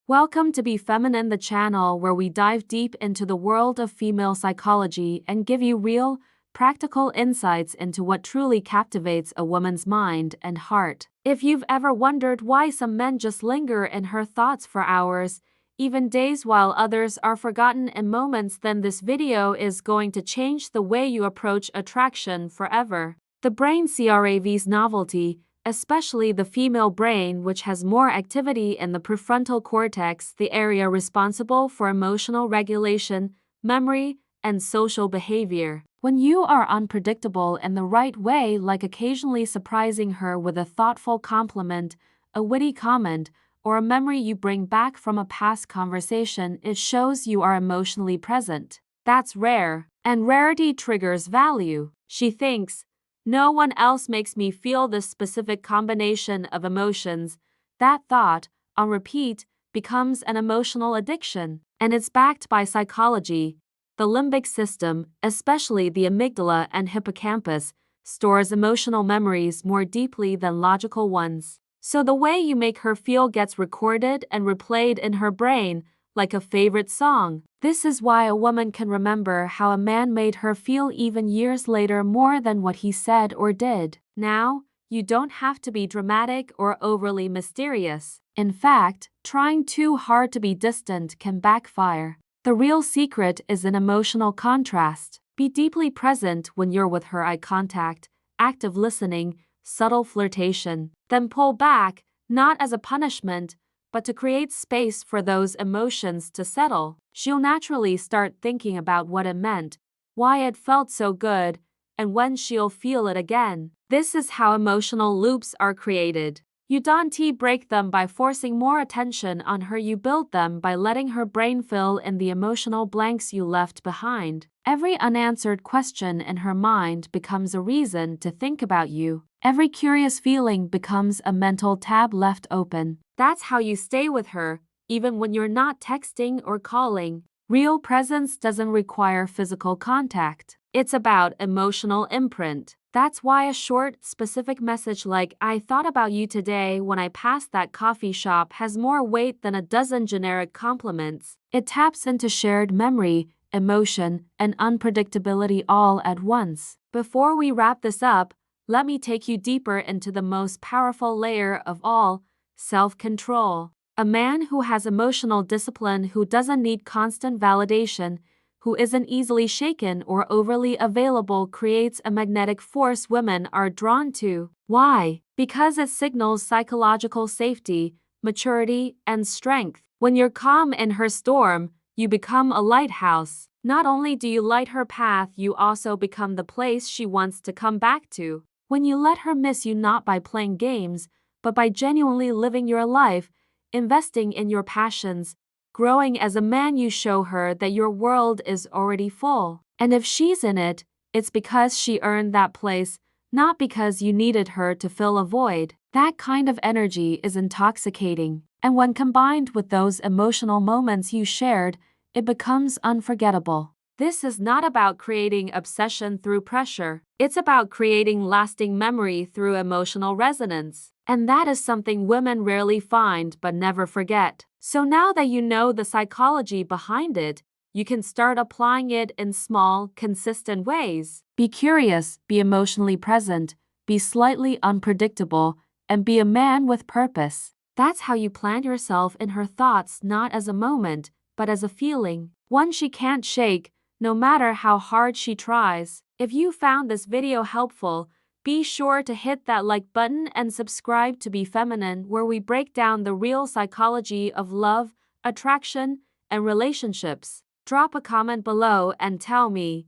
Welcome to Be Feminine, the channel where we dive deep into the world of female psychology and give you real, practical insights into what truly captivates a woman's mind and heart. If you've ever wondered why some men just linger in her thoughts for hours, even days, while others are forgotten in moments, then this video is going to change the way you approach attraction forever. The brain craves novelty, especially the female brain, which has more activity in the prefrontal cortex, the area responsible for emotional regulation, memory, and social behavior. When you are unpredictable in the right way, like occasionally surprising her with a thoughtful compliment, a witty comment, or a memory you bring back from a past conversation, it shows you are emotionally present. That's rare, and rarity triggers value. She thinks, "No one else makes me feel this specific combination of emotions." That thought, on repeat, becomes an emotional addiction, and it's backed by psychology. The limbic system, especially the amygdala and hippocampus, stores emotional memories more deeply than logical ones. So the way you make her feel gets recorded and replayed in her brain, like a favorite song. This is why a woman can remember how a man made her feel even years later more than what he said or did. Now, you don't have to be dramatic or overly mysterious. In fact, trying too hard to be distant can backfire. The real secret is in emotional contrast. Be deeply present when you're with her, eye contact, active listening, subtle flirtation. Then pull back, not as a punishment, but to create space for those emotions to settle. She'll naturally start thinking about what it meant, why it felt so good, and when she'll feel it again. This is how emotional loops are created. You don't break them by forcing more attention on her, you build them by letting her brain fill in the emotional blanks you left behind. Every unanswered question in her mind becomes a reason to think about you. Every curious feeling becomes a mental tab left open. That's how you stay with her, even when you're not texting or calling. Real presence doesn't require physical contact. It's about emotional imprint. That's why a short, specific message like, "I thought about you today when I passed that coffee shop," has more weight than a dozen generic compliments. It taps into shared memory, emotion, and unpredictability all at once. Before we wrap this up, let me take you deeper into the most powerful layer of all, self-control. A man who has emotional discipline, who doesn't need constant validation, who isn't easily shaken or overly available, creates a magnetic force women are drawn to. Why? Because it signals psychological safety, maturity, and strength. When you're calm in her storm, you become a lighthouse. Not only do you light her path, you also become the place she wants to come back to. When you let her miss you, not by playing games, but by genuinely living your life, investing in your passions, growing as a man, you show her that your world is already full. And if she's in it, it's because she earned that place, not because you needed her to fill a void. That kind of energy is intoxicating. And when combined with those emotional moments you shared, it becomes unforgettable. This is not about creating obsession through pressure. It's about creating lasting memory through emotional resonance. And that is something women rarely find but never forget. So now that you know the psychology behind it, you can start applying it in small, consistent ways. Be curious, be emotionally present, be slightly unpredictable, and be a man with purpose. That's how you plant yourself in her thoughts, not as a moment, but as a feeling, one she can't shake, no matter how hard she tries. If you found this video helpful, be sure to hit that like button and subscribe to Be Feminine, where we break down the real psychology of love, attraction, and relationships. Drop a comment below and tell me,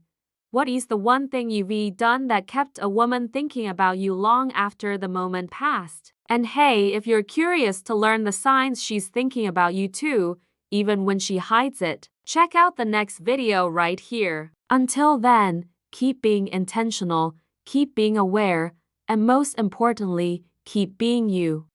what is the one thing you've done that kept a woman thinking about you long after the moment passed? And hey, if you're curious to learn the signs she's thinking about you too, even when she hides it, check out the next video right here. Until then, keep being intentional, keep being aware, and most importantly, keep being you.